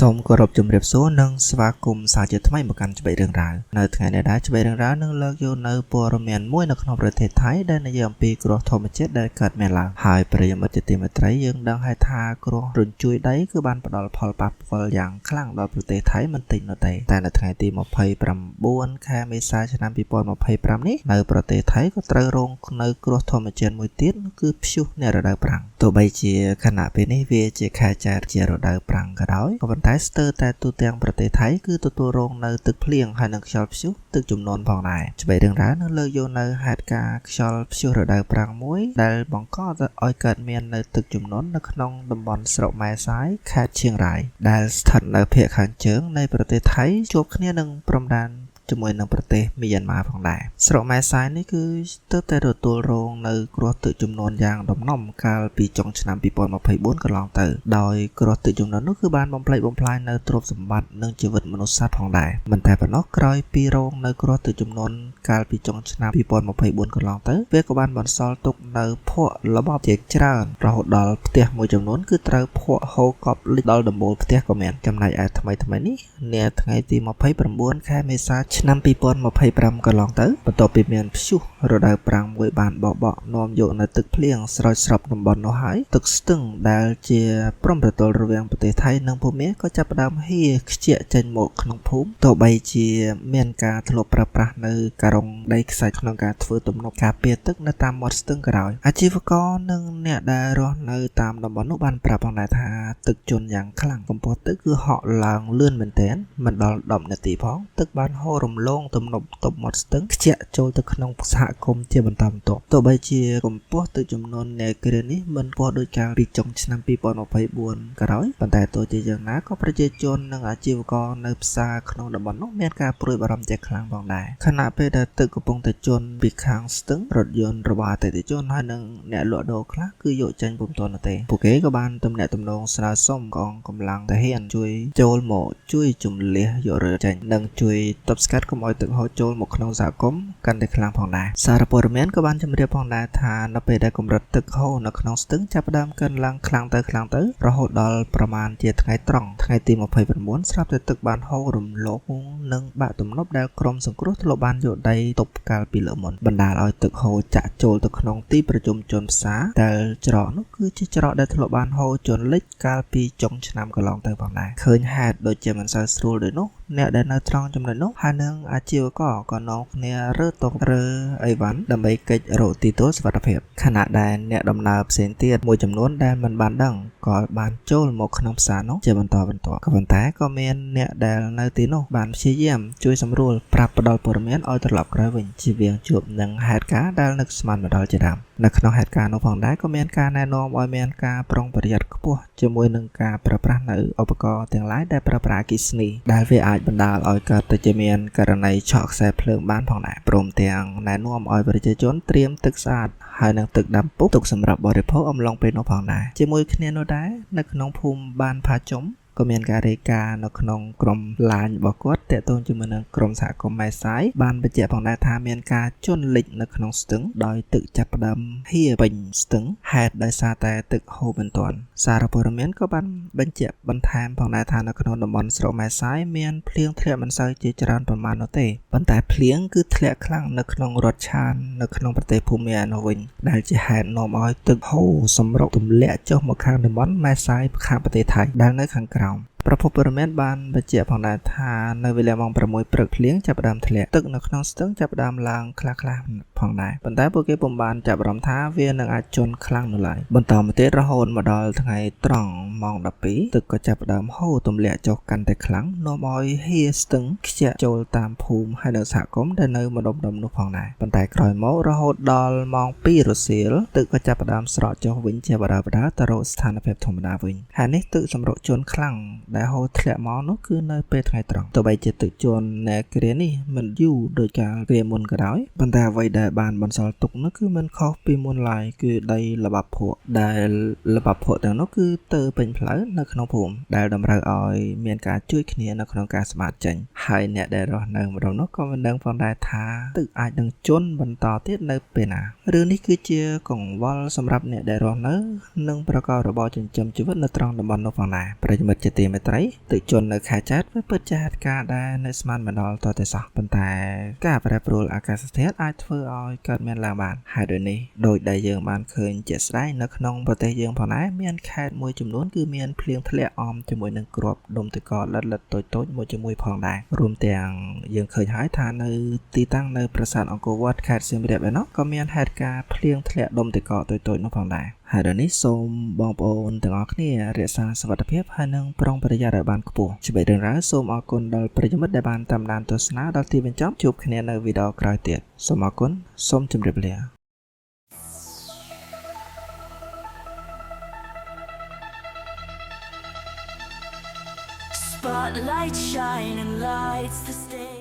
សូមគោរពជំរាបសួរនិងស្វាគមន៍សាជាថ្មីមកកាន់ច្បីរឿងរ៉ាវនៅថ្ងៃនេះដែរច្បីរឿងរ៉ាវនឹងលើកយកនៅព័ត៌មានមួយនៅក្នុងប្រទេសថៃដែលនិយាយអំពីគ្រោះធម្មជាតិដែលកើតមានឡើងហើយប្រិយមិត្តជាទីមេត្រីយើងដឹងហើយថាគ្រោះរញ្ជួយដីគឺបានផ្ដល់ផលប៉ះពាល់យ៉ាងខ្លាំងដល់ប្រទេសថៃមិនតិចនោះទេតែនៅថ្ងៃទី29ខែមេសាឆ្នាំ2025នេះនៅប្រទេសថៃក៏ត្រូវរងនៅគ្រោះធម្មជាតិមួយទៀតគឺព្យុះនៃរដូវប្រាំងទោះបីជាខណៈពេលនេះវាជាខែចែកជារដូវប្រាំងក៏ដោយក៏ប៉ុន្តែស្ទើរតែទូទាំងប្រទេសថៃគឺទទួលរងនៅទឹកភ្លៀងហើយនិងខ្យល់ព្យុះទឹកជំនន់ផងដែរច្បីរឿងរ៉ាវនឹងលើកយកនៅហេតុការណ៍ខ្យល់ព្យុះរដូវប្រាំងមួយដែលបង្កឲ្យកើតមាននៅទឹកជំនន់នៅក្នុងតំបន់ស្រុកម៉ែសាយខេត្តឈៀងរ៉ាយដែលស្ថិតនៅភាគខាងជើងនៃប្រទេសថៃជួបគ្នានឹងព្រំដែនជាមួយនឹងប្រទេសមីយ៉ាន់ម៉ាផងដែរស្រុកម៉ែសាយនេះគឺស្ទើរតែទទួលរងនៅគ្រោះទឹកជំនន់យ៉ាងដំណំកាលពីចុងឆ្នាំ2024កន្លងទៅដោយគ្រោះទឹកជំនន់នោះគឺបានបំផ្លិចបំផ្លាញនៅទ្រព្យសម្បត្តិនិងជីវិតមនុស្សសត្វផងដែរមិនតែប៉ុណ្ណោះក្រោយពីរងនៅគ្រោះទឹកជំនន់កាលពីចុងឆ្នាំ2024កន្លងទៅវាក៏បានបន្សល់ទុកនៅភក់ល្បប់ជាច្រើនរហូតដល់ផ្ទះមួយចំនួនគឺត្រូវភក់ហូរកប់លិចដល់ដំបូលផ្ទះក៏មានចំណែកឯថ្មីនេះនាថ្ងៃទី29ខែមេសាឆ្នាំ2025កន្លងទៅបន្ទាប់ពីមានព្យុះរដូវប្រាំងមួយបានបោកនាំយកនៅទឹកភ្លៀងស្រោចស្រពតំបន់នោះហើយទឹកស្ទឹងដែលជាព្រំប្រទល់រវាងប្រទេសថៃនិងភូមាក៏ចាប់ផ្ដើមហៀខ្ជាក់ចេញមកក្នុងភូមិទោះបីជាមានការធ្លាប់ប្រើប្រាស់នៅការុងដីខ្សាច់ក្នុងការធ្វើទំនប់ការពារទឹកនៅតាមមាត់ស្ទឹងក៏ដោយអាជីវករនិងអ្នកដែលរស់នៅតាមតំបន់នោះបានប្រាប់ផងដែរថាទឹកជន់យ៉ាងខ្លាំងកម្ពស់ទឹកគឺហក់ឡើងលឿនមែនទែនមិនដល់10នាទីផងទឹកបានហូររំលងទំនប់ទប់មាត់ស្ទឹងខ្ជាក់ចូលទៅក្នុងសហគមន៍ជាបន្តបន្ទាប់ទោះបីជាកម្ពស់ទឹកជំនន់នៃគ្រានេះមិនពោះដោយកាលពីចុងឆ្នាំ2024ក៏ដោយប៉ុន្តែទោះជាយ៉ាងណាក៏ប្រជាជននិងអាជីវករនៅផ្សារក្នុងតំបន់នោះមានការព្រួយបារម្ភជាខ្លាំងផងដែរខណៈពេលដែលទឹកកំពុងតែជន់ពីខាងស្ទឹងរថយន្តរបស់អតិថិជនហើយនិងអ្នកលក់ដូរខ្លះគឺយកចេញពុំទាន់ទេពួកគេក៏បានទំនាក់ទំនងស្នើសុំកងកម្លាំងទាហានជួយចូលមកជួយជំលះយករើចេញនិងជួយទប់ស្កាត់កុំឲ្យទឹកហូរចូលមកក្នុងសហគមន៍កាន់តែខ្លាំងផងដែរសារព័ត៌មានក៏បានជម្រាបផងដែរថានៅពេលដែលកម្រិតទឹកហូរនៅក្នុងស្ទឹងចាប់ផ្ដើមកើនឡើងខ្លាំងទៅរហូតដល់ប្រមាណជាថ្ងៃត្រង់ថ្ងៃទី29ស្រាប់តែទឹកបានហូររំលកនិងបាក់ទំនប់ដែលក្រុមសង្គ្រោះធ្លាប់បានយកដីទប់កាលពីលើមុនបណ្ដាលឲ្យទឹកហូរចាក់ចូលទៅក្នុងទីប្រជុំជនផ្សារដែលច្រកនោះគឺជាច្រកដែលធ្លាប់បានហូរជន់លិចកាលពីចុងឆ្នាំកន្លងទៅផងដែរឃើញហេតុដូចជាមិនសូវស្រួលដូចនោះអ្នកដែលនៅត្រង់ចំណុចនោះហើយនឹងអាជីវករក៏នាំគ្នារើតុករើអីវ៉ាន់ដើម្បីកិច្ចរកទីទួលសុវត្ថិភាពខណៈដែលអ្នកដំណើរផ្សេងទៀតមួយចំនួនដែលមិនបានដឹងក៏បានចូលមកក្នុងផ្សារនោះជាបន្តបន្ទាប់ក៏ប៉ុន្តែក៏មានអ្នកដែលនៅទីនោះបានព្យាយាមជួយសម្រួលប្រាប់ផ្ដល់ព័ត៌មានឲ្យត្រឡប់ក្រោយវិញជាវាងជួបនឹងហេតុការណ៍ដែលនឹកស្មានមកដល់ជាដើមនៅក្នុងហេតុការណ៍នោះផងដែរក៏មានការណែនាំឲ្យមានការប្រុងប្រយ័ត្នខ្ពស់ជាមួយនឹងការប្រើប្រាស់នៅឧបករណ៍ទាំងឡាយដែលប្រើប្រាស់អគ្គិសនីដែលវាអាចបណ្ដាលឲ្យកើតទៅជាមានករណីឆក់ខ្សែភ្លើងបានផងដែរព្រមទាំងណែនាំឲ្យប្រជាជនត្រៀមទឹកស្អាតហើយនឹងទឹកដាំពុកទុកសម្រាប់បរិភោគអំឡុងពេលនោះផងដែរជាមួយគ្នានោះដែរនៅក្នុងភូមិបានផាជុំក៏មានការរាយការណ៍នៅក្នុងក្រុមឡាញរបស់គាត់តាក់ទងជាមួយនឹងក្រុមសហគមន៍ម៉ែសាយបានបញ្ជាក់ផងដែរថាមានការជន់លិចនៅក្នុងស្ទឹងដោយទឹកចាប់ផ្ដើមហៀពេញស្ទឹងហេតុដោយសារតែទឹកហូរមិនទាន់សារព័ត៌មានក៏បានបញ្ជាក់បន្ថែមផងដែរថានៅក្នុងតំបន់ស្រុកម៉ែសាយមានភ្លៀងធ្លាក់មិនសូវជាច្រើនប្រមាណនោះទេប៉ុន្តែភ្លៀងគឺធ្លាក់ខ្លាំងនៅក្នុងរដ្ឋឆាននៅក្នុងប្រទេសភូមានោះវិញដែលជាហេតុនាំឲ្យទឹកហូរសម្រុកទម្លាក់ចុះមកខាងតំបន់ម៉ែសាយខាងប្រទេសថៃដែលនៅខាងក្រោមប្រភពព័ត៌មានបានបញ្ជាក់ផងដែរថានៅវេលាម៉ោង6ព្រឹកភ្លៀងចាប់ផ្ដើមធ្លាក់ទឹកនៅក្នុងស្ទឹងចាប់ផ្ដើមឡើងខ្លះផងដែរប៉ុន្តែពួកគេពុំបានចាប់អារម្មណ៍ថាវានឹងអាចជន់ខ្លាំងនោះឡើយបន្តមកទៀតរហូតមកដល់ថ្ងៃត្រង់ម៉ោង12ទឹកក៏ចាប់ផ្ដើមហូរទម្លាក់ចុះកាន់តែខ្លាំងនាំឲ្យហៀស្ទឹងខ្ជាក់ចូលតាមភូមិហើយនៅសហគមន៍ដែលនៅម្ដុំនោះផងដែរប៉ុន្តែក្រោយមករហូតដល់ម៉ោង2រសៀលទឹកក៏ចាប់ផ្ដើមស្រកចុះវិញជាបដាទៅរកស្ថានភាពធម្មតាវិញហើយនេះទឹកសម្រុកជន់ខ្លាំងដែលហូរធ្លាក់មកនោះគឺនៅពេលថ្ងៃត្រង់ទោះបីជាទឹកជន់នៃគ្រានេះមិនយូរដោយកាលគ្រាមុនក៏ដោយប៉ុន្តែអ្វីដែលបានបន្សល់ទុកនោះគឺមិនខុសពីមុនឡើយគឺដីល្បាប់ភក់ដែលល្បាប់ភក់ទាំងនោះគឺទៅពេញផ្លូវនៅក្នុងភូមិដែលតម្រូវឲ្យមានការជួយគ្នានៅក្នុងការស្មាតចេញហើយអ្នកដែលរស់នៅម្ដងនោះក៏មិនដឹងផងដែរថាទឹកអាចនឹងជន់បន្តទៀតនៅពេលណារឿងនេះគឺជាកង្វល់សម្រាប់អ្នកដែលរស់នៅនិងប្រកបរបរចិញ្ចឹមជីវិតនៅត្រង់តំបន់នោះផងដែរប្រិយមិត្តជាទីមេ ត្រីទឹកជន់នៅខេត្តចាត់វាពិតជាហេតុការណ៍ដែលនៅស្មានមិនដល់តតែសោះប៉ុន្តែការប្រែប្រួលអាកាសធាតុអាចធ្វើឲ្យកើតមានឡើងបានហើយដូចនេះដោយដែលយើងបានឃើញជាក់ស្ដែងនៅក្នុងប្រទេសយើងផងដែរមានខេត្តមួយចំនួនគឺមានភ្លៀងធ្លាក់អមជាមួយនឹងគ្រាប់ដុំទឹកកកលិតៗតូចៗមួយជាមួយផងដែររួមទាំងយើងឃើញហើយថានៅទីតាំងនៅប្រាសាទអង្គរវត្តខេត្តសៀមរាបឯណោះក៏មានហេតុការណ៍ភ្លៀងធ្លាក់ដុំទឹកកកតូចៗនោះផងដែរហើយដល់នេះសូមបងប្អូនទាំងអស់គ្នារក្សាសុវត្ថិភាពហើយនឹងប្រុងប្រយ័ត្នឲ្យបានខ្ពស់ជាបេរឿងរ៉ាវសូមអរគុណដល់ប្រិយមិត្តដែលបានតាមដានទស្សនាដល់ទីបញ្ចប់ជួបគ្នានៅវីដេអូក្រោយទៀតសូមអរគុណសូមជម្រាបលា Spotlight shining lights the stage.